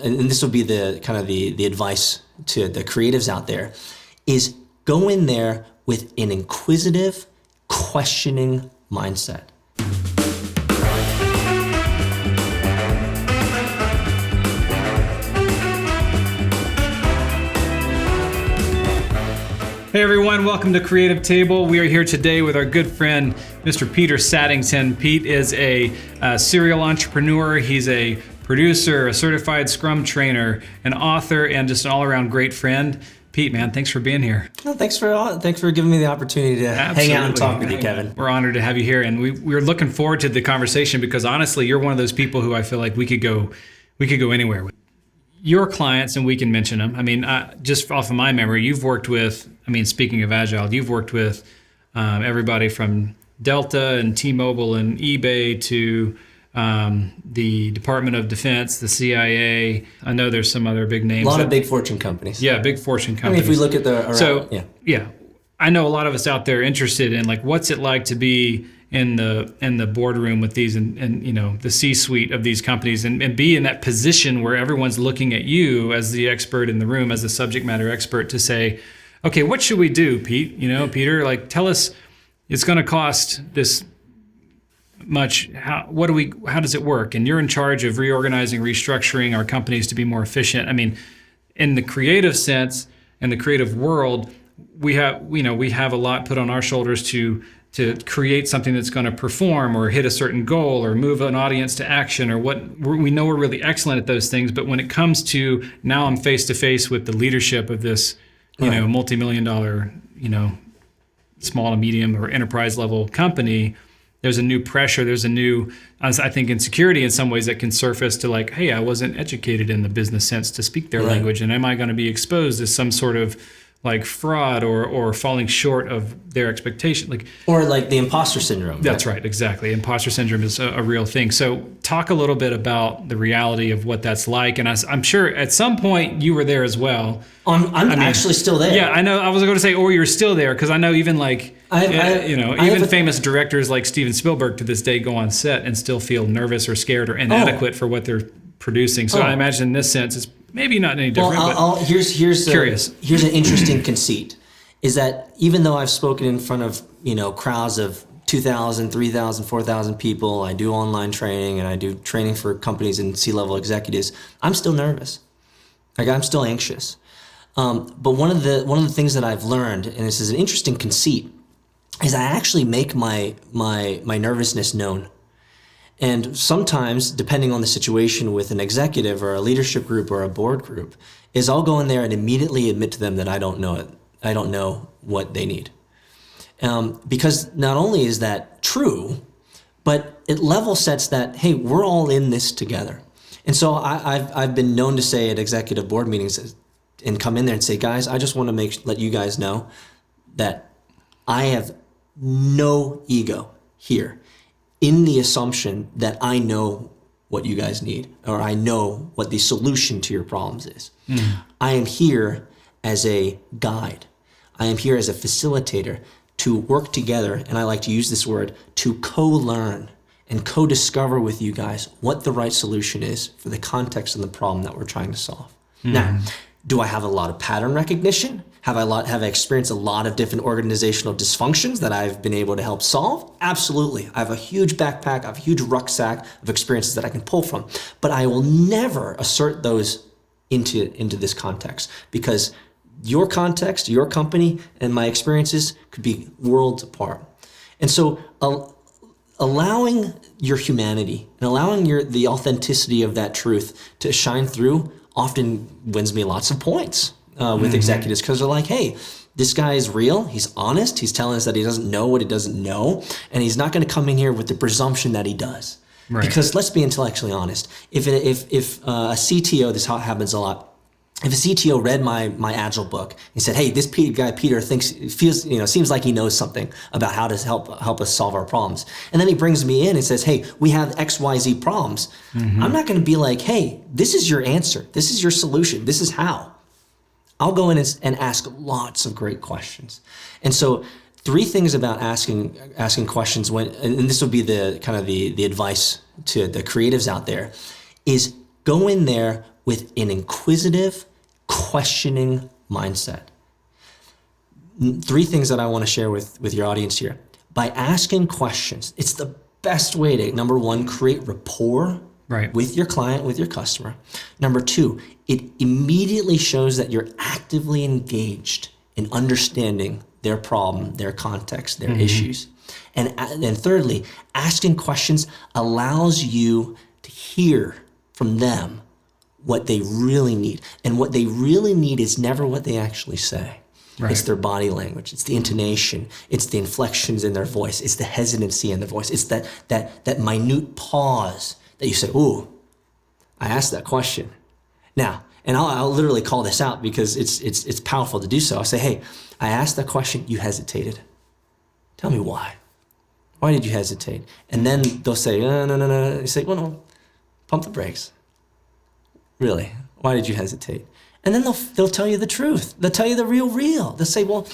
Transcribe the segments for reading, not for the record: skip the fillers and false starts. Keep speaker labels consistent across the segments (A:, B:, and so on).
A: and this would be the kind of the advice to the creatives out there, is go in there with an inquisitive, questioning mindset.
B: Hey everyone, welcome to Creative Table. We are here today with our good friend, Mr. Peter Saddington. Pete is a serial entrepreneur. He's a producer, a certified Scrum trainer, an author, and just an all-around great friend. Pete, man, thanks for being here.
A: Well, thanks for giving me the opportunity to hang out and talk with you, Kevin.
B: We're honored to have you here, and we're looking forward to the conversation because honestly, you're one of those people who I feel like we could go anywhere with. Your clients, and we can mention them. I mean, just off of my memory, you've worked with, speaking of Agile, you've worked with everybody from Delta and T-Mobile and eBay to the Department of Defense, the CIA. I know there's some other big names.
A: A lot of big Fortune companies.
B: Yeah, big Fortune companies.
A: If we look at
B: yeah. I know a lot of us out there interested in like, what's it like to be in the boardroom with these and the C-suite of these companies and be in that position where everyone's looking at you as the expert in the room, as the subject matter expert to say, okay, what should we do, Pete? Peter, like tell us it's going to cost this much. How does it work? And you're in charge of reorganizing, restructuring our companies to be more efficient. I mean, in the creative sense, in the creative world, we have a lot put on our shoulders to create something that's going to perform or hit a certain goal or move an audience to action or we know we're really excellent at those things. But when it comes to now I'm face to face with the leadership of this, multi-million dollar, small to medium or enterprise level company, there's a new pressure. There's a new, I think, insecurity in some ways that can surface to like, hey, I wasn't educated in the business sense to speak their language. And am I going to be exposed as some sort of like fraud or falling short of their expectation,
A: or like the Impostor Syndrome.
B: That's right, exactly. Imposter Syndrome is a real thing. So talk a little bit about the reality of what that's like. And I'm sure at some point you were there as well.
A: I'm actually still there.
B: Yeah, I know. I was going to say, or you're still there because I know even like even famous directors like Steven Spielberg to this day go on set and still feel nervous or scared or inadequate for what they're producing. So I imagine in this sense it's maybe not any different.
A: Well, here's
B: curious.
A: Here's an interesting conceit, is that even though I've spoken in front of crowds of 2,000, 3,000, 4,000 people, I do online training and I do training for companies and C-level executives, I'm still nervous. Like I'm still anxious. But one of the things that I've learned, and this is an interesting conceit, is I actually make my nervousness known. And sometimes, depending on the situation with an executive or a leadership group or a board group, is I'll go in there and immediately admit to them that I don't know it. I don't know what they need. Because not only is that true, but it level sets that, hey, we're all in this together. And so I've been known to say at executive board meetings and come in there and say, guys, I just want to let you guys know that I have no ego here, in the assumption that I know what you guys need, or I know what the solution to your problems is. I am here as a guide. I am here as a facilitator to work together, and I like to use this word, to co-learn and co-discover with you guys what the right solution is for the context and the problem that we're trying to solve. Now, do I have a lot of pattern recognition? Have I experienced a lot of different organizational dysfunctions that I've been able to help solve? Absolutely. I have a huge backpack, I have a huge rucksack of experiences that I can pull from. But I will never assert those into this context, because your context, your company, and my experiences could be worlds apart. And so allowing your humanity and allowing the authenticity of that truth to shine through often wins me lots of points with executives, because they're like, hey, this guy is real, he's honest, he's telling us that he doesn't know what he doesn't know, and he's not going to come in here with the presumption that he does. Right. Because let's be intellectually honest, if a CTO, this happens a lot, if a CTO read my Agile book and said, hey, this guy Peter seems like he knows something about how to help us solve our problems, and then he brings me in and says, hey, we have XYZ problems, I'm not going to be like, hey, this is your answer, this is your solution, this is how. I'll go in and ask lots of great questions. And so 3 things about asking questions, and this will be the kind of the advice to the creatives out there, is Go in there with an inquisitive, questioning mindset. 3 things that I want to share with your audience here. By asking questions, it's the best way to, number 1, create rapport with your client, with your customer. Number 2, it immediately shows that you're actively engaged in understanding their problem, their context, their issues. And thirdly, asking questions allows you to hear from them what they really need. And what they really need is never what they actually say. It's their body language. It's the intonation. It's the inflections in their voice. It's the hesitancy in their voice. It's that minute pause that you say, ooh, I asked that question. Now, and I'll literally call this out because it's powerful to do so. I'll say, hey, I asked that question. You hesitated. Tell me why. Why did you hesitate? And then they'll say, no. You say, well, no, pump the brakes. Really? Why did you hesitate? And then they'll tell you the truth. They'll tell you the real. They'll say, well,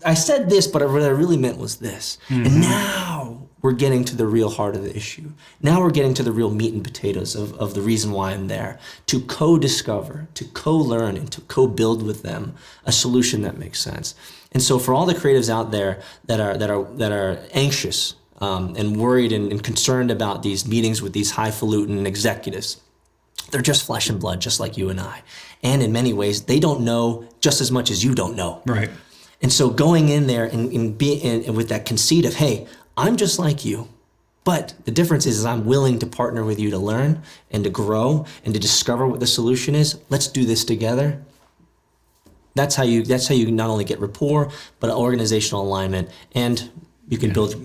A: I said this, but what I really meant was this. And now we're getting to the real heart of the issue. Now we're getting to the real meat and potatoes of the reason why I'm there, to co-discover, to co-learn, and to co-build with them a solution that makes sense. And so for all the creatives out there that are anxious and worried and concerned about these meetings with these highfalutin executives, they're just flesh and blood, just like you and I. And in many ways, they don't know just as much as you don't know.
B: Right.
A: And so going in there and with that conceit of, hey, I'm just like you, but the difference is I'm willing to partner with you to learn and to grow and to discover what the solution is. Let's do this together. That's how you not only get rapport, but organizational alignment, and you can build.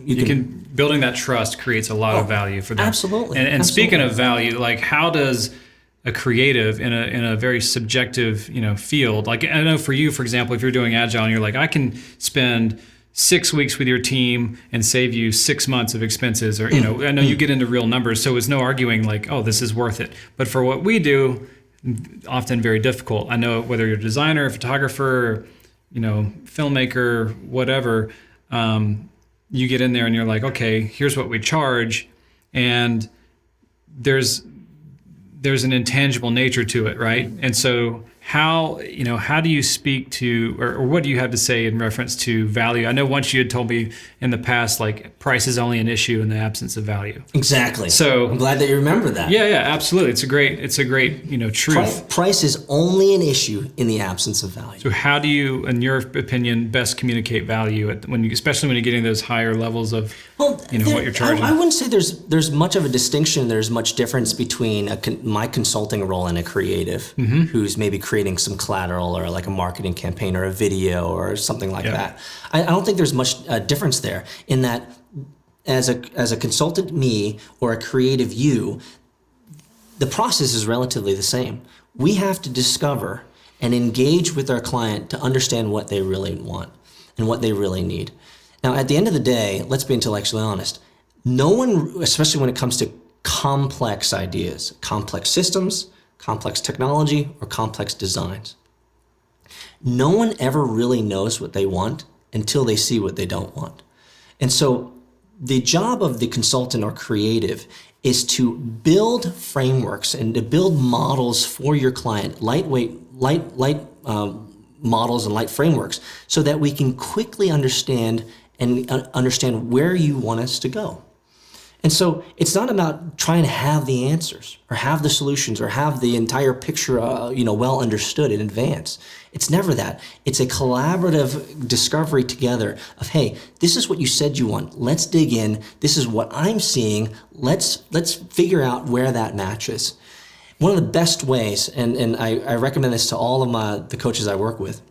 B: Building that trust creates a lot of value for them.
A: Absolutely.
B: And speaking of value, like how does a creative in a very subjective, field, like I know for you, for example, if you're doing Agile and you're like, I can spend 6 weeks with your team and save you 6 months of expenses, or I know you get into real numbers, so it's no arguing like, oh, this is worth it. But for what we do, often very difficult. I know whether you're a designer, photographer, filmmaker, whatever, you get in there and you're like, okay, here's what we charge, and there's an intangible nature to it, right? And so how do you speak to, or what do you have to say in reference to value? I know once you had told me in the past, like price is only an issue in the absence of value.
A: Exactly.
B: So
A: I'm glad that you remember that.
B: Yeah, absolutely. It's a great, truth.
A: Price is only an issue in the absence of value.
B: So how do you, in your opinion, best communicate value especially when you're getting those higher levels of, what you're charging?
A: I wouldn't say there's much of a distinction. There's much difference between my consulting role and a creative who's maybe creating some collateral or like a marketing campaign or a video or something like that. I don't think there's much difference there in that as a consultant me or a creative you, the process is relatively the same. We have to discover and engage with our client to understand what they really want and what they really need. Now, at the end of the day, let's be intellectually honest. No one, especially when it comes to complex ideas, complex systems, complex technology, or complex designs, no one ever really knows what they want until they see what they don't want. And so the job of the consultant or creative is to build frameworks and to build models for your client, light models and light frameworks, so that we can quickly understand where you want us to go. And so it's not about trying to have the answers or have the solutions or have the entire picture, well understood in advance. It's never that. It's a collaborative discovery together of, hey, this is what you said you want. Let's dig in. This is what I'm seeing. Let's figure out where that matches. One of the best ways, and I recommend this to all of the coaches I work with,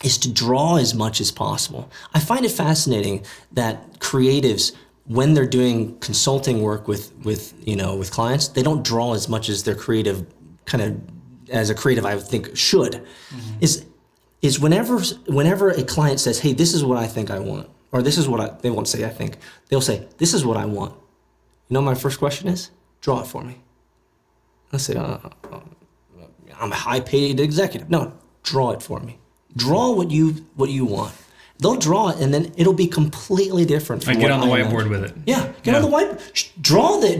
A: is to draw as much as possible. I find it fascinating that creatives, when they're doing consulting work with clients, they don't draw as much as their creative as a creative I would think should. Is whenever a client says, hey, this is what I think I want, or this is what they won't say I think, they'll say, this is what I want. My first question is, draw it for me. I say, I'm a high paid executive. No, draw it for me. Draw what you want. They'll draw it, and then it'll be completely different from
B: And get
A: what
B: on the
A: I
B: whiteboard
A: imagined.
B: with it.
A: Yeah, get on the whiteboard.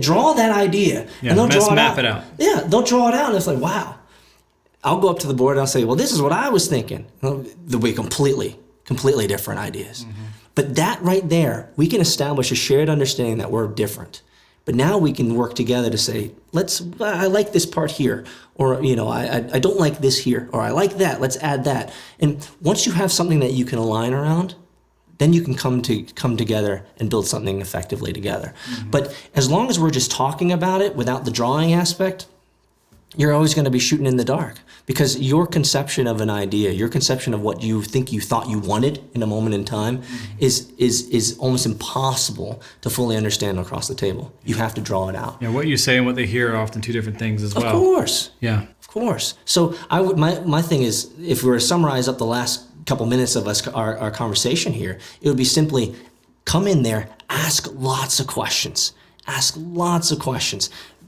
A: Draw that idea, and they'll draw
B: map it out.
A: Yeah, they'll draw it out, and it's like, wow. I'll go up to the board and I'll say, well, this is what I was thinking. There'll be completely different ideas. But that right there, we can establish a shared understanding that we're different. But now we can work together to say, I like this part here, or I don't like this here, or I like that, let's add that. And once you have something that you can align around, then you can come together and build something effectively together. But as long as we're just talking about it without the drawing aspect, you're always going to be shooting in the dark, because your conception of an idea, your conception of what you think you thought you wanted in a moment in time is almost impossible to fully understand across the table. You have to draw it out.
B: Yeah, what you say and what they hear are often two different things as well.
A: Of course.
B: Yeah.
A: Of course. So my thing is, if we were to summarize up the last couple minutes of our conversation here, it would be simply come in there, ask lots of questions.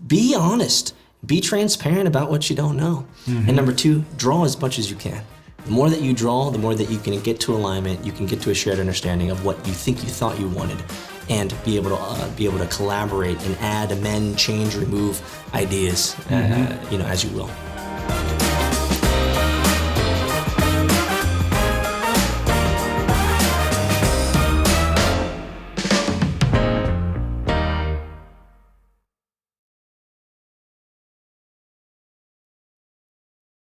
A: Be honest. Be transparent about what you don't know. And number 2, draw as much as you can. The more that you draw, the more that you can get to alignment, you can get to a shared understanding of what you think you thought you wanted, and be able to collaborate and add, amend, change, remove ideas, as you will.